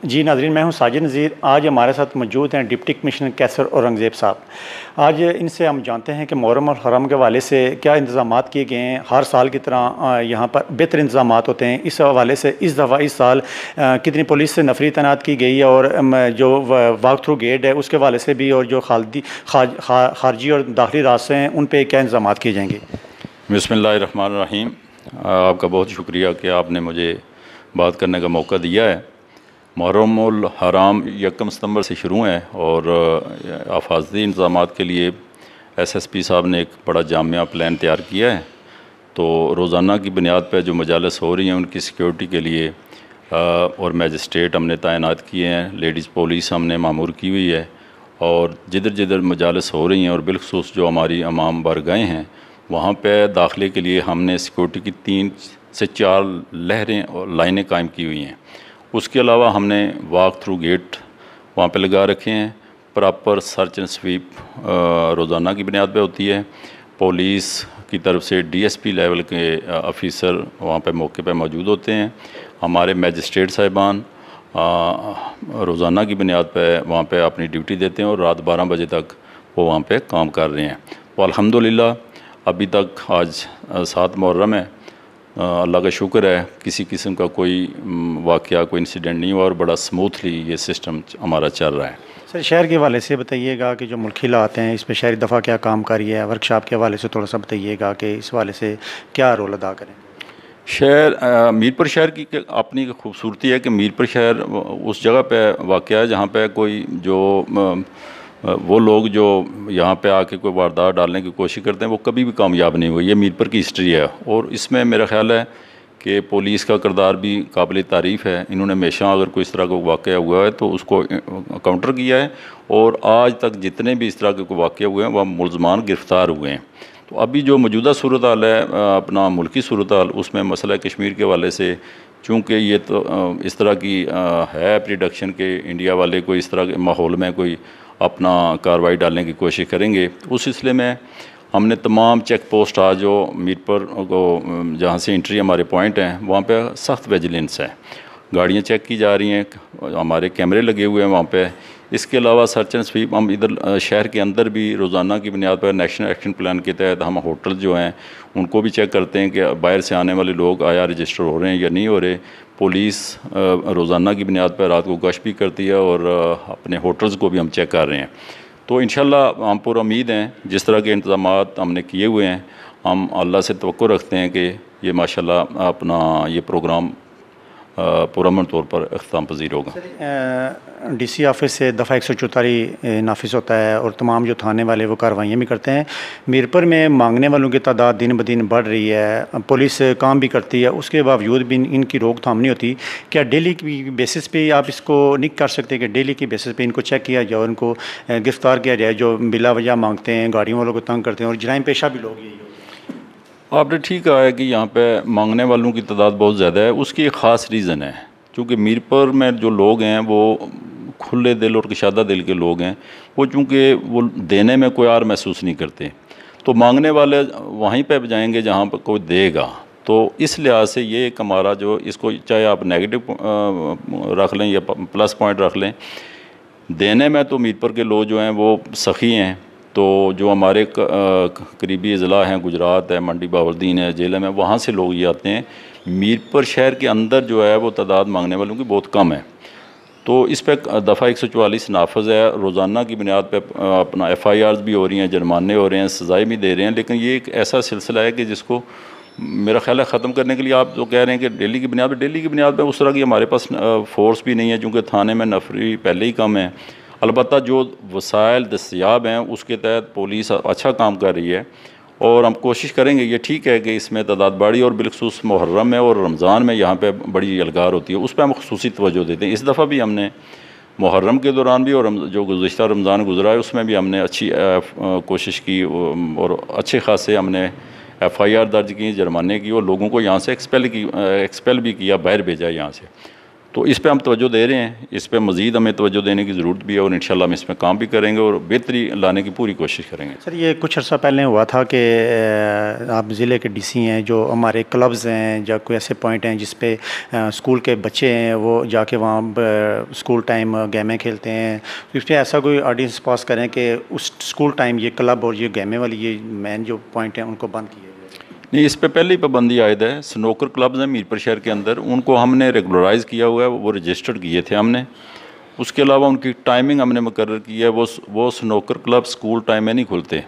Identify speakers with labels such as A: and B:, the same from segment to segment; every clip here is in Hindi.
A: जी नाज़रीन, मैं हूं साजिद नज़ीर। आज हमारे साथ मौजूद हैं डिप्टी कमिश्नर कैसर औरंगज़ेब साहब। आज इनसे हम जानते हैं कि मुहर्रम और हरम के हवाले से क्या इंतज़ामात किए गए हैं। हर साल की तरह यहाँ पर बेहतर इंतज़ामात होते हैं। इस हवाले से इस दफ़ा इस साल कितनी पुलिस से नफरी तैनात की गई है और जो वॉक थ्रू गेट है उसके हवाले से भी, और जो खारजी और दाखिली रास्ते हैं उन पर क्या इंतज़ाम किए जाएंगे।
B: बिस्मिल्लाहिर्रहमानिर्रहीम। आपका बहुत शुक्रिया कि आपने मुझे बात करने का मौका दिया है। मुहर्रमुल हराम 1 सितंबर से शुरू है और हिफाजती इंतज़ामात के लिए SSP साहब ने एक बड़ा जामिया प्लान तैयार किया है। तो रोज़ाना की बुनियाद पर जो मजालस हो रही हैं उनकी सिक्योरिटी के लिए और मैजिस्ट्रेट हमने तैनात किए हैं, लेडीज़ पुलिस हमने मामूर की हुई है, और जिधर जिधर मजालस हो रही हैं और बिलखसूस जो हमारी अमाम बारगाहें हैं वहाँ पे दाखिले के लिए हमने सिक्योरिटी की 3 से 4 लहरें और लाइनें कायम की हुई हैं। उसके अलावा हमने वॉक थ्रू गेट वहाँ पे लगा रखे हैं। प्रॉपर सर्च एंड स्वीप रोज़ाना की बुनियाद पे होती है। पुलिस की तरफ से DSP लेवल के ऑफिसर वहाँ पे मौके पे मौजूद होते हैं। हमारे मैजिस्ट्रेट साहिबान रोज़ाना की बुनियाद पे वहाँ पे अपनी ड्यूटी देते हैं और रात 12 बजे तक वो वहाँ पे काम कर रहे हैं। तो अल्हम्दुलिल्लाह अभी तक आज 7 मुहर्रम है, अल्लाह का शुक्र है किसी किस्म का कोई वाक़या, कोई इंसिडेंट नहीं हुआ और बड़ा स्मूथली ये सिस्टम हमारा चल रहा है।
A: सर, शहर के हवाले से बताइएगा कि जो मुल्की हालात हैं इस पर शहरी दफ़ा क्या काम कर रही है। वर्कशॉप के हवाले से थोड़ा सा बताइएगा कि इस हवाले से क्या रोल अदा करें।
B: शहर मीरपुर शहर की अपनी खूबसूरती है कि मीरपुर शहर उस जगह पे वाक़या है जहाँ पे कोई जो वो लोग जो यहाँ पे आके कोई वारदात डालने की कोशिश करते हैं वो कभी भी कामयाब नहीं हुए। ये मीरपुर की हिस्ट्री है और इसमें मेरा ख़्याल है कि पुलिस का किरदार भी काबिल तारीफ़ है। इन्होंने हमेशा अगर कोई इस तरह का वाक़या हुआ है तो उसको काउंटर किया है और आज तक जितने भी इस तरह के कोई वाक़या हुए हैं वह मुलज़मान गिरफ़्तार हुए हैं। तो अभी जो मौजूदा सूरत हाल है अपना मुल्की सूरत हाल, उसमें मसला कश्मीर के हवाले से चूँकि ये तो इस तरह की है प्रिडक्शन के इंडिया वाले कोई इस तरह के माहौल में कोई अपना कार्रवाई डालने की कोशिश करेंगे, उस सिलसिले में हमने तमाम चेक पोस्ट आज जो मीरपुर को जहाँ से एंट्री हमारे पॉइंट हैं वहाँ पे सख्त विजिलेंस है। गाड़ियाँ चेक की जा रही हैं, हमारे कैमरे लगे हुए हैं वहाँ पे। इसके अलावा सर्च एंड स्वीप हम इधर शहर के अंदर भी रोज़ाना की बुनियाद पर नेशनल एक्शन प्लान के तहत हम होटल जो हैं उनको भी चेक करते हैं कि बाहर से आने वाले लोग आया रजिस्टर हो रहे हैं या नहीं हो रहे। पुलिस रोज़ाना की बुनियाद पर रात को गश्त भी करती है और अपने होटल्स को भी हम चेक कर रहे हैं। तो इंशाल्लाह हम पूरा उम्मीद हैं जिस तरह के इंतज़ामात हमने किए हुए हैं, हम अल्लाह से तवक्कुल रखते हैं कि ये माशाल्लाह अपना ये प्रोग्राम पुरअमन तौर पर इख्तिताम पज़ीर होगा।
A: DC ऑफिस से दफ़ा 144 नाफिज होता है और तमाम जो थाने वाले वो कार्रवाइयाँ भी करते हैं। मीरपुर में मांगने वालों की तादाद दिन ब दिन बढ़ रही है, पुलिस काम भी करती है, उसके बावजूद भी इनकी रोकथाम नहीं होती। क्या डेली की बेसिस पे आप इसको नहीं कर सकते कि डेली की बेसिस पे इनको चेक किया जाए, उनको गिरफ़्तार किया जाए जो बिला वजह मांगते हैं, गाड़ियों वालों को तंग करते हैं, और जराइम पेशा भी लोग यही होते हैं।
B: आपने ठीक कहा है कि यहाँ पे मांगने वालों की तादाद बहुत ज़्यादा है। उसकी एक ख़ास रीज़न है, क्योंकि मीरपुर में जो लोग हैं वो खुले दिल और कशादा दिल के लोग हैं। वो चूँकि वो देने में कोई आर महसूस नहीं करते, तो मांगने वाले वहीं पे जाएंगे जहाँ पर कोई देगा। तो इस लिहाज से ये एक हमारा जो इसको चाहे आप नेगेटिव रख लें या प्लस पॉइंट रख लें, देने में तो मीरपुर के लोग जो हैं वो सखी हैं। तो जो हमारे करीबी अज़ला हैं, गुजरात है, मंडी बावरदीन है, जेलम है, वहाँ से लोग ये आते हैं। मीरपुर शहर के अंदर जो है वो तादाद मांगने वालों की बहुत कम है। तो इस पर दफ़ा 144 नाफज है। रोज़ाना की बुनियाद पर अपना FIRs भी हो रही हैं, जुर्माने हो रहे हैं, सज़ाएँ भी दे रहे हैं। लेकिन ये एक ऐसा सिलसिला है कि जिसको मेरा ख़्याल है ख़त्म करने के लिए आप जो कह रहे हैं कि डेली की बुनियाद पर उस तरह की हमारे पास फ़ोर्स भी नहीं है, चूँकि थाने में नफरी पहले ही कम है। अलबत्ता जो वसाइल दस्तयाब हैं उसके तहत पुलिस अच्छा काम कर रही है और हम कोशिश करेंगे। ये ठीक है कि इसमें तादाद बढ़ी और बिलखसूस मुहर्रम में और रमज़ान में यहाँ पे बड़ी अलगार होती है, उस पर हम ख़ुसूसी तवज्जो देते हैं। इस दफ़ा भी हमने मुहर्रम के दौरान भी और जो गुज़िश्ता रमज़ान गुजरा है उसमें भी हमने अच्छी कोशिश की और अच्छे खासे हमने FIR दर्ज की, जुर्माने की और लोगों को यहाँ से एक्सपेल भी किया, बाहर भेजा यहाँ से। तो इस पे हम तवज्जो दे रहे हैं, इस पे मज़ीद हमें तवज्जो देने की ज़रूरत भी है और इंशाल्लाह हम इसमें काम भी करेंगे और बेहतरी लाने की पूरी कोशिश करेंगे।
A: सर ये कुछ अर्सा पहले हुआ था कि आप ज़िले के डीसी हैं, जो हमारे क्लब्स हैं या कोई ऐसे पॉइंट हैं जिस पे स्कूल के बच्चे हैं वो जाके वहाँ स्कूल टाइम गेमें खेलते हैं, तो इस पर ऐसा कोई ऑर्डिनेंस पास करें कि उस स्कूल टाइम ये क्लब और ये गेमें वाली ये मेन जो पॉइंट हैं उनको बंद किया जाए।
B: नहीं, इस पे पहले ही पाबंदी आयद है। स्नोकर क्लब्स हैं मीरपुर शहर के अंदर, उनको हमने रेगुलराइज़ किया हुआ है, वो रजिस्टर्ड किए थे हमने। उसके अलावा उनकी टाइमिंग हमने मुकर्रर की है, वो स्नोकर क्लब स्कूल टाइम में नहीं खुलते।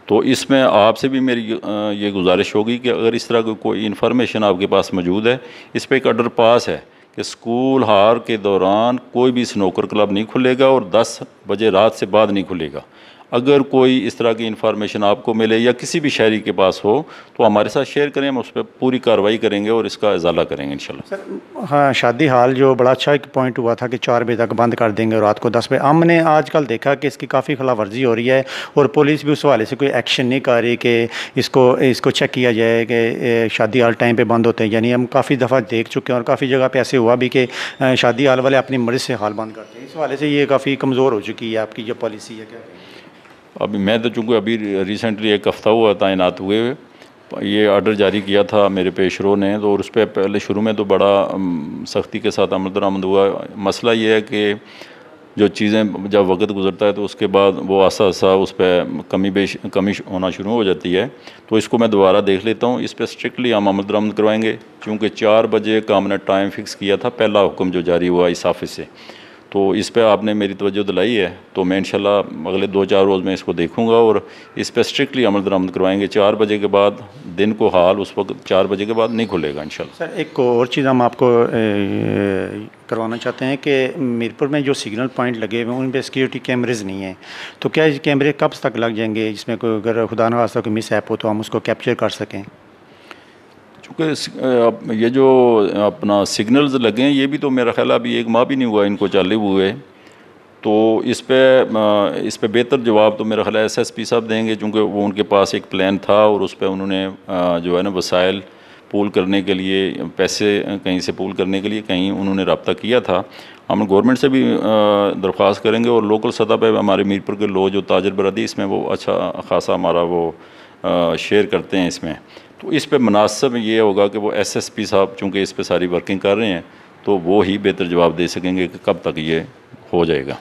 B: तो इसमें आपसे भी मेरी ये गुजारिश होगी कि अगर इस तरह की कोई इन्फॉर्मेशन आपके पास मौजूद है, इस पर एक ऑर्डर पास है कि स्कूल हार के दौरान कोई भी स्नोकर क्लब नहीं खुलेगा और 10 बजे रात से बाद नहीं खुलेगा। अगर कोई इस तरह की इन्फॉर्मेशन आपको मिले या किसी भी शहरी के पास हो तो हमारे साथ शेयर करें, हम उस पर पूरी कार्रवाई करेंगे और इसका इजाला करेंगे इंशाल्लाह।
A: सर हाँ, शादी हाल जो बड़ा अच्छा एक पॉइंट हुआ था कि 4 बजे तक बंद कर देंगे और रात को 10 बजे, हमने आजकल देखा कि इसकी काफ़ी खिलाफवर्जी हो रही है और पुलिस भी उस हवाले से कोई एक्शन नहीं कर रही कि इसको चेक किया जाए कि शादी हाल टाइम पे बंद होते हैं। यानी हम काफ़ी दफ़ा देख चुके हैं और काफ़ी जगह पे ऐसे हुआ भी कि शादी हाल वाले अपनी मर्ज़ी से हाल बंद करते हैं। इस हवाले से ये काफ़ी कमज़ोर हो चुकी है आपकी जो पॉलिसी है, क्या?
B: अभी मैं तो चूँकि अभी रिसेंटली एक हफ़्ता हुआ तैनात हुए, ये ऑर्डर जारी किया था मेरे पेशरो ने, तो उस पर पहले शुरू में तो बड़ा सख्ती के साथ अमल दरामद हुआ। मसला ये है कि जो चीज़ें जब वक्त गुजरता है तो उसके बाद वो आसा आसा उस पर कमी होना शुरू हो जाती है। तो इसको मैं दोबारा देख लेता हूँ, इस पर स्ट्रिक्टली हम अमल दरामद करवाएंगे। चूँकि 4 बजे का हमने टाइम फिक्स किया था, पहला हुक्म जो जारी हुआ इस ऑफिस से, तो इस पर आपने मेरी तवज्जो दिलाई है, तो मैं इंशाल्लाह अगले 2-4 रोज़ में इसको देखूंगा और इस पर स्ट्रिक्टली अमल दरामद करवाएंगे। 4 बजे के बाद दिन को हाल उस वक्त 4 बजे के बाद नहीं खुलेगा इंशाल्लाह।
A: सर एक और चीज़ हम आपको करवाना चाहते हैं कि मीरपुर में जो सिग्नल पॉइंट लगे हुए हैं उन पर सिक्योरिटी कैमरेज़ नहीं हैं, तो क्या ये कैमरे कब तक लग जाएंगे जिसमें कोई अगर खुदा न खास्ता कोई मिस ऐप हो तो हम उसको कैप्चर कर सकें?
B: चूँकि ये जो अपना सिग्नल्स लगे हैं, ये भी तो मेरा ख्याल अभी 1 माह भी नहीं हुआ इनको चालू हुए, तो इस पे बेहतर जवाब तो मेरा ख्याल SSP साहब देंगे, चूँकि वो उनके पास एक प्लान था और उस पर उन्होंने जो है ना वसाइल पूल करने के लिए, पैसे कहीं से पूल करने के लिए कहीं उन्होंने रब्ता किया था। हम गवर्नमेंट से भी दरख्वास्त करेंगे और लोकल सतह पे हमारे मीरपुर के लोग जो ताजर बरदी इसमें वो अच्छा खासा हमारा वो शेयर करते हैं इसमें, तो इस पे मुनासिब ये होगा कि वो SSP साहब चूँकि इस पे सारी वर्किंग कर रहे हैं तो वो ही बेहतर जवाब दे सकेंगे कि कब तक ये हो जाएगा।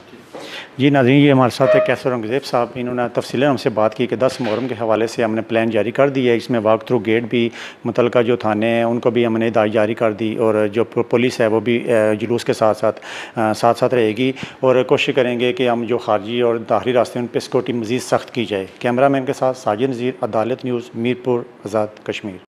A: जी नाज़रीन, ये हमारे साथ है कैसर औरंगज़ेब साहब, इन्होंने तफसीलन हमसे बात की कि 10 मुहर्रम के हवाले से हमने प्लान जारी कर दिया है। इसमें वॉक थ्रू गेट भी मुतलका जो थाने हैं उनको भी हमने हिदायत जारी कर दी और जो पुलिस है वो भी जुलूस के साथ साथ रहेगी और कोशिश करेंगे कि हम जो खारजी और दाखिली रास्ते उन पर सिक्योरिटी मज़ीद सख्त की जाए। कैमरा मैन के साथ साजिद नज़ीर, अदालत न्यूज़, मीरपुर, आज़ाद कश्मीर।